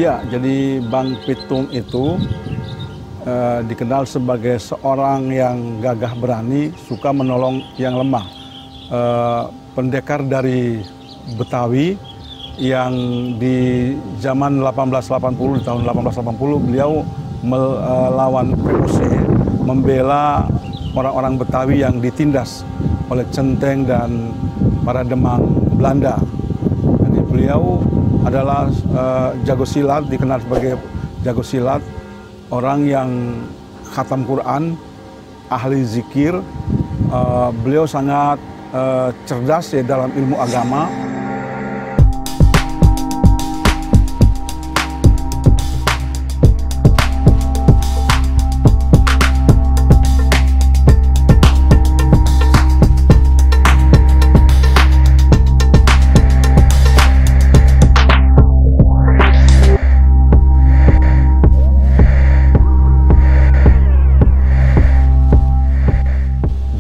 Ya, jadi Bang Pitung itu dikenal sebagai seorang yang gagah berani, suka menolong yang lemah. Pendekar dari Betawi yang di zaman 1880, di tahun 1880 beliau melawan VOC, membela orang-orang Betawi yang ditindas oleh Centeng dan para Demang Belanda. Jadi beliau adalah jago silat, dikenal sebagai jago silat, orang yang khatam Quran, ahli zikir. Beliau sangat cerdas ya dalam ilmu agama.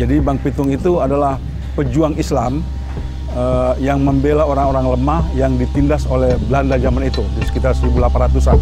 Jadi Bang Pitung itu adalah pejuang Islam yang membela orang-orang lemah yang ditindas oleh Belanda zaman itu, di sekitar 1800-an.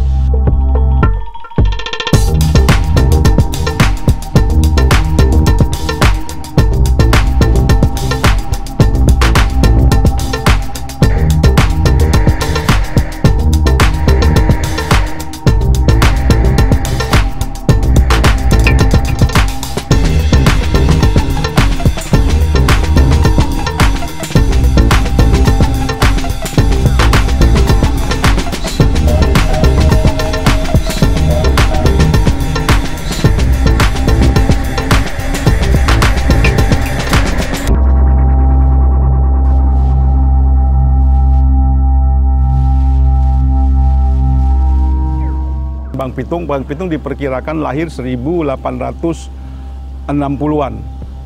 Bang Pitung diperkirakan lahir 1860-an.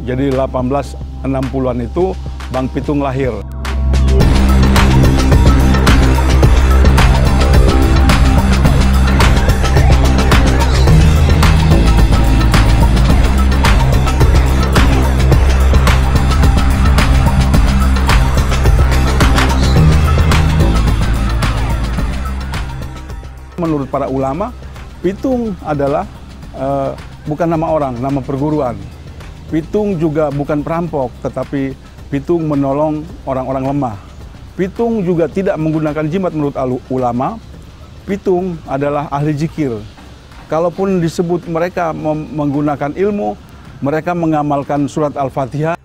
Jadi 1860-an itu Bang Pitung lahir. Menurut para ulama, Pitung adalah bukan nama orang, nama perguruan. Pitung juga bukan perampok, tetapi Pitung menolong orang-orang lemah. Pitung juga tidak menggunakan jimat menurut ulama. Pitung adalah ahli zikir. Kalaupun disebut mereka menggunakan ilmu, mereka mengamalkan surat Al-Fatihah.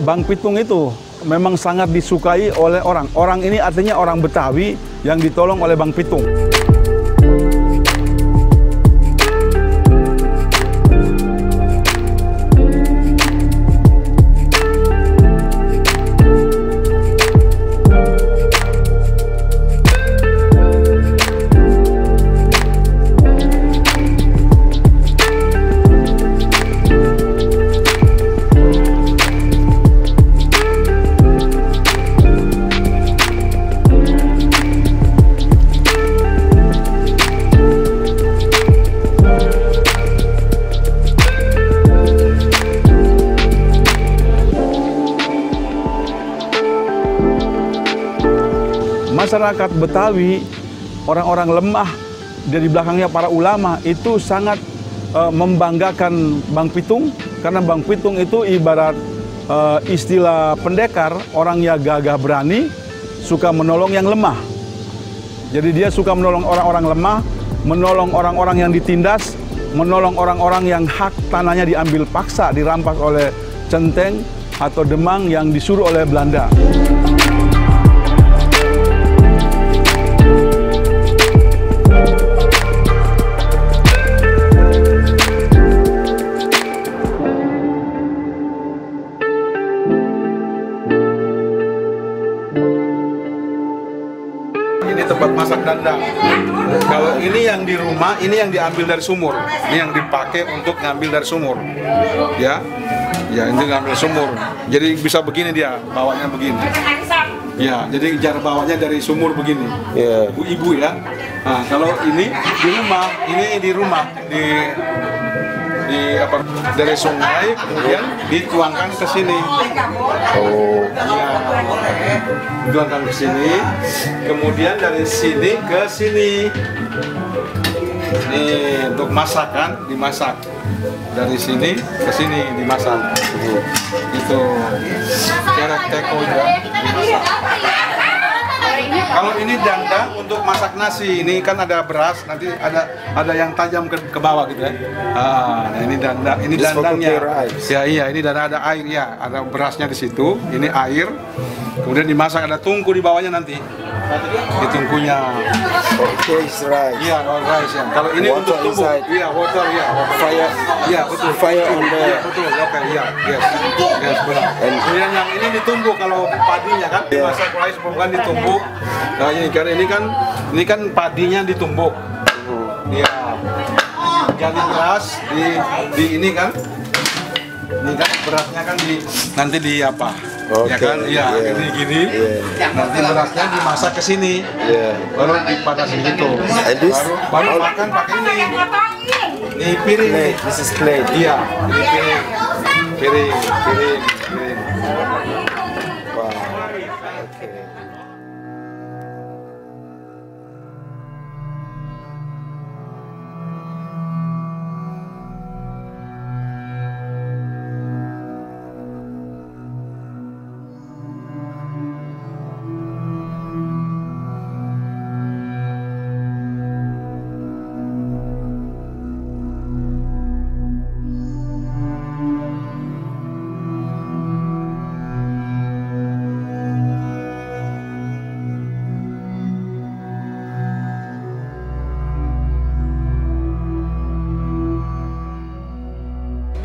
Bang Pitung itu memang sangat disukai oleh orang. Orang ini artinya orang Betawi yang ditolong oleh Bang Pitung. Masyarakat Betawi, orang-orang lemah dari belakangnya para ulama itu sangat membanggakan Bang Pitung, karena Bang Pitung itu ibarat istilah pendekar, orang yang gagah berani, suka menolong yang lemah. Jadi dia suka menolong orang-orang lemah, menolong orang-orang yang ditindas, menolong orang-orang yang hak tanahnya diambil paksa, dirampas oleh Centeng atau Demang yang disuruh oleh Belanda. tempat masak dandang. Kalau ini yang di rumah, ini yang diambil dari sumur. Ini yang dipakai untuk ngambil dari sumur. Ya, ya ini ngambil sumur. Jadi bisa begini dia, bawanya begini. Ya, jadi cara bawanya dari sumur begini. Ibu-ibu ya. Nah, kalau ini di rumah, di apa, dari sungai kemudian dituangkan ke sini. Ya, dituangkan ke sini, kemudian dari sini ke sini. Ini untuk masakan, dimasak dari sini ke sini dimasak. Itu cara teko ya, dimasak. Kalau ini dandang untuk masak nasi, ini kan ada beras, nanti ada yang tajam ke bawah gitu ya. Nah ini dandangnya. Ya iya, ini dan ada air ya, ada berasnya di situ. Ini air, kemudian dimasak, ada tungku di bawahnya nanti. Di tungkunya. Rice. Iya, rice ya. Kalau ini untuk tumbuk, iya water ya. Fire. Iya betul. Fire on the. Iya betul. Oke, iya. Yes, benar. Kemudian yang ini ditumbuk kalau padinya kan dimasak rice bukan ditumbuk. Nah ini kan padinya ditumbuk. Iya. Jadi beras di ini kan. Ini kan berasnya kan nanti di apa? Ya kan, iya ini gini. Nanti berasnya dimasak ke sini. Baru dipanasin gitu. Baru makan pakai ini. Ini piring. This is plate. Iya, ini piring. Wow. Okay.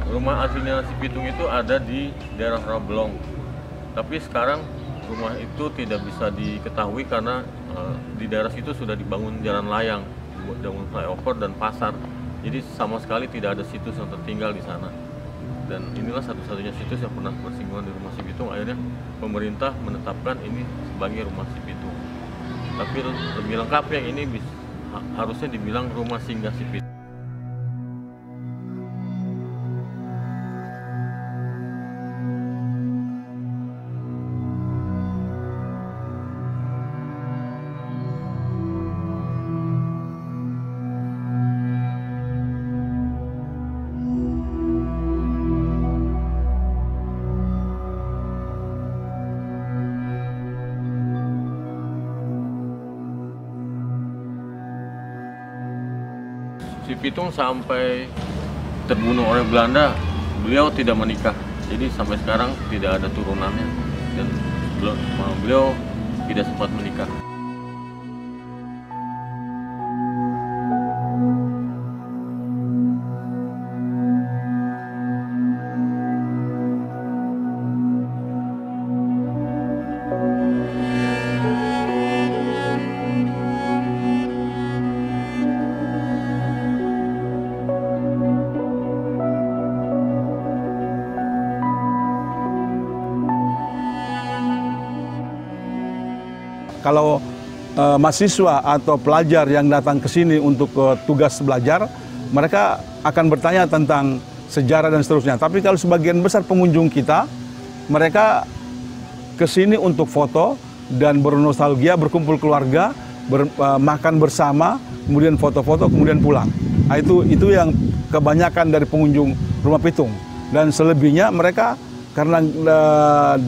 Rumah aslinya nasi pitung itu ada di daerah Rablong, tapi sekarang rumah itu tidak bisa diketahui karena di daerah situ sudah dibangun jalan layang, dibangun flyover dan pasar, jadi sama sekali tidak ada situs yang tertinggal di sana. Dan inilah satu-satunya situs yang pernah bersinggungan di rumah si pitung. Akhirnya pemerintah menetapkan ini sebagai rumah si pitung. Tapi lebih lengkapnya ini harusnya dibilang rumah singgah si pitung. Si Pitung sampai terbunuh oleh Belanda, beliau tidak menikah. Jadi sampai sekarang tidak ada turunannya dan beliau tidak sempat menikah. Kalau mahasiswa atau pelajar yang datang ke sini untuk tugas belajar, mereka akan bertanya tentang sejarah dan seterusnya. Tapi kalau sebagian besar pengunjung kita, mereka ke sini untuk foto dan bernostalgia, berkumpul keluarga, makan bersama, kemudian foto-foto, kemudian pulang. Nah, itu yang kebanyakan dari pengunjung Rumah Pitung. Dan selebihnya mereka karena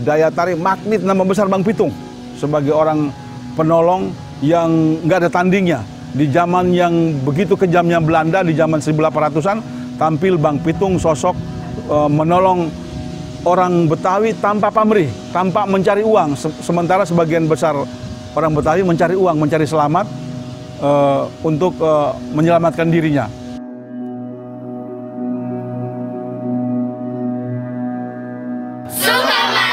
daya tarik magnet nama besar Bang Pitung sebagai orang penolong yang nggak ada tandingnya. Di zaman yang begitu kejamnya Belanda, di zaman 1800-an, tampil Bang Pitung sosok menolong orang Betawi tanpa pamrih, tanpa mencari uang. Sementara sebagian besar orang Betawi mencari uang, mencari selamat untuk menyelamatkan dirinya. Soekarno!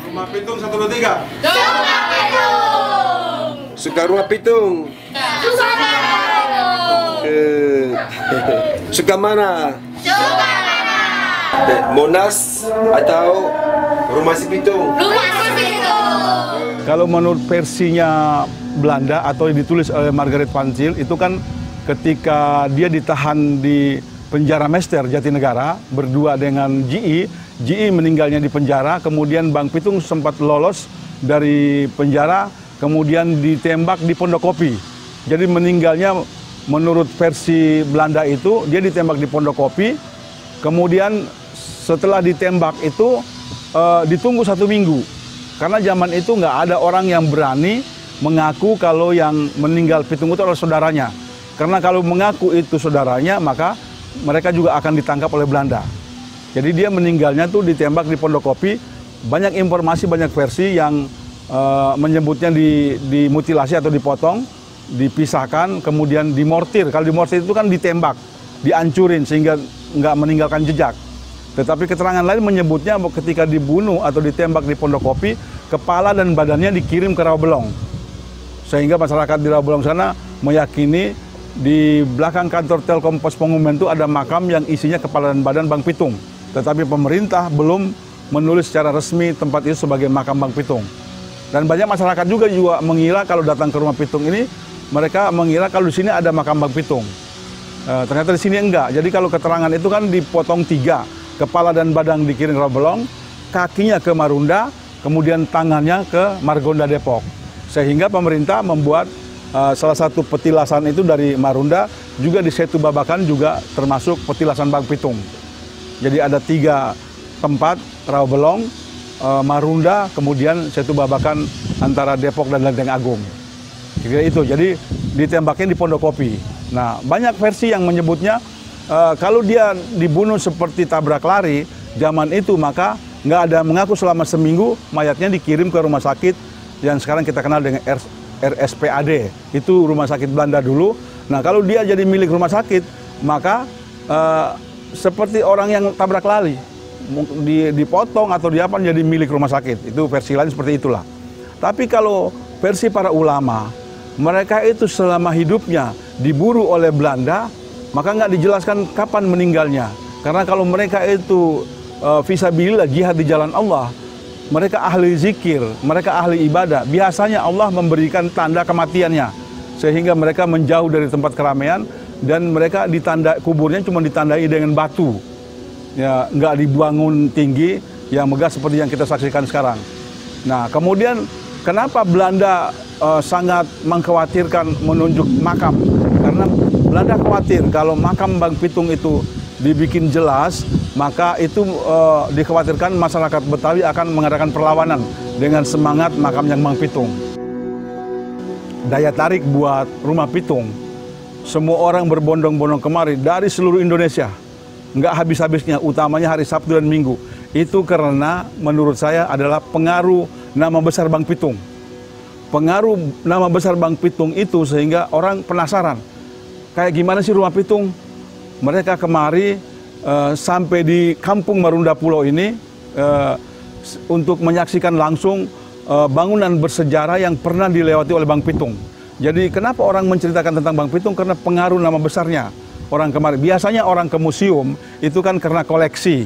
Rumah Pitung 1, 2, 3. Rumah Pitung! Suka rumah pitung? Suka mana? Monas atau rumah si pitung? Kalau menurut versinya Belanda atau yang ditulis oleh Margaret van Zyl itu kan ketika dia ditahan di penjara Mester Jatinegara berdua dengan GI meninggalnya di penjara, kemudian Bang Pitung sempat lolos dari penjara, kemudian ditembak di Pondokopi. Jadi meninggalnya menurut versi Belanda itu dia ditembak di Pondokopi, kemudian setelah ditembak itu ditunggu 1 minggu. Karena zaman itu nggak ada orang yang berani mengaku kalau yang meninggal Pitung itu adalah saudaranya. Karena kalau mengaku itu saudaranya, maka mereka juga akan ditangkap oleh Belanda. Jadi dia meninggalnya tuh ditembak di Pondokopi. Banyak informasi, banyak versi yang menyebutnya dimutilasi atau dipotong, dipisahkan, kemudian dimortir. Kalau dimortir itu kan ditembak, dihancurin sehingga nggak meninggalkan jejak. Tetapi keterangan lain menyebutnya ketika dibunuh atau ditembak di Pondokopi, kepala dan badannya dikirim ke Rawabelong. Sehingga masyarakat di Rawabelong sana meyakini di belakang kantor Telkom Pos Pengumuman itu ada makam yang isinya kepala dan badan Bang Pitung. Tetapi pemerintah belum menulis secara resmi tempat itu sebagai makam Bang Pitung. Dan banyak masyarakat juga mengira kalau datang ke rumah Pitung ini, mereka mengira kalau di sini ada makam Bang Pitung. Ternyata di sini enggak. Jadi kalau keterangan itu kan dipotong 3, kepala dan badan dikirim ke Rawabelong, kakinya ke Marunda, kemudian tangannya ke Margonda Depok. Sehingga pemerintah membuat salah satu petilasan itu dari Marunda, juga di Setu Babakan juga termasuk petilasan Bang Pitung. Jadi ada 3 tempat, Rawabelong, Marunda, kemudian Setu Babakan antara Depok dan Lenteng Agung. Kira itu, jadi ditembaknya di Pondokopi. Nah, banyak versi yang menyebutnya kalau dia dibunuh seperti tabrak lari zaman itu, maka nggak ada mengaku selama seminggu, mayatnya dikirim ke rumah sakit yang sekarang kita kenal dengan RSPAD, itu rumah sakit Belanda dulu. Nah, kalau dia jadi milik rumah sakit, maka seperti orang yang tabrak lari, dipotong atau diapa jadi milik rumah sakit. Itu versi lain seperti itulah. Tapi kalau versi para ulama, mereka itu selama hidupnya diburu oleh Belanda, maka nggak dijelaskan kapan meninggalnya. Karena kalau mereka itu fisabilillah, jihad di jalan Allah, mereka ahli zikir, mereka ahli ibadah. Biasanya Allah memberikan tanda kematiannya, sehingga mereka menjauh dari tempat keramaian dan mereka kuburnya cuma ditandai dengan batu, ya nggak dibangun tinggi yang megah seperti yang kita saksikan sekarang. Nah, kemudian kenapa Belanda sangat mengkhawatirkan menunjuk makam? Karena Belanda khawatir kalau makam Bang Pitung itu dibikin jelas, maka itu dikhawatirkan masyarakat Betawi akan mengadakan perlawanan dengan semangat makamnya Bang Pitung. Daya tarik buat rumah Pitung, semua orang berbondong-bondong kemari dari seluruh Indonesia, nggak habis-habisnya, utamanya hari Sabtu dan Minggu. Itu karena menurut saya adalah pengaruh nama besar Bang Pitung. Pengaruh nama besar Bang Pitung itu sehingga orang penasaran, kayak gimana sih rumah Pitung? Mereka kemari sampai di kampung Marunda Pulau ini untuk menyaksikan langsung bangunan bersejarah yang pernah dilewati oleh Bang Pitung. Jadi kenapa orang menceritakan tentang Bang Pitung? Karena pengaruh nama besarnya orang kemari. Biasanya orang ke museum itu kan karena koleksi,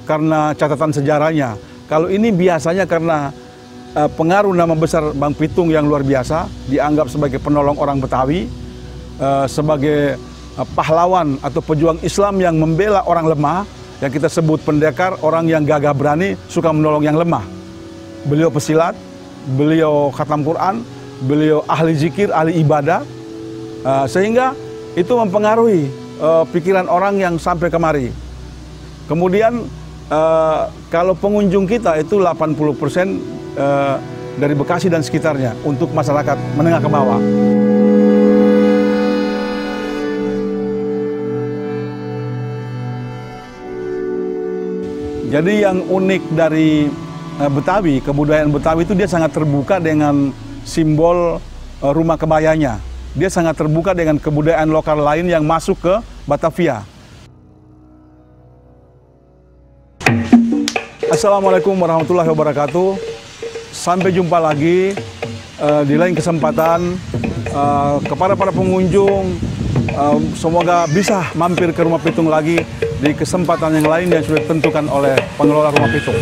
karena catatan sejarahnya. Kalau ini biasanya karena pengaruh nama besar Bang Pitung yang luar biasa, dianggap sebagai penolong orang Betawi, sebagai pahlawan atau pejuang Islam yang membela orang lemah, yang kita sebut pendekar, orang yang gagah berani, suka menolong yang lemah. Beliau pesilat, beliau khatam Quran, beliau ahli zikir, ahli ibadah, sehingga itu mempengaruhi pikiran orang yang sampai kemari. Kemudian kalau pengunjung kita itu 80% dari Bekasi dan sekitarnya untuk masyarakat menengah ke bawah. Jadi yang unik dari Betawi, kebudayaan Betawi itu dia sangat terbuka dengan simbol rumah kebayanya. Dia sangat terbuka dengan kebudayaan lokal lain yang masuk ke Batavia. Assalamualaikum warahmatullahi wabarakatuh. Sampai jumpa lagi di lain kesempatan kepada para pengunjung, semoga bisa mampir ke Rumah Pitung lagi di kesempatan yang lain yang sudah ditentukan oleh pengelola Rumah Pitung.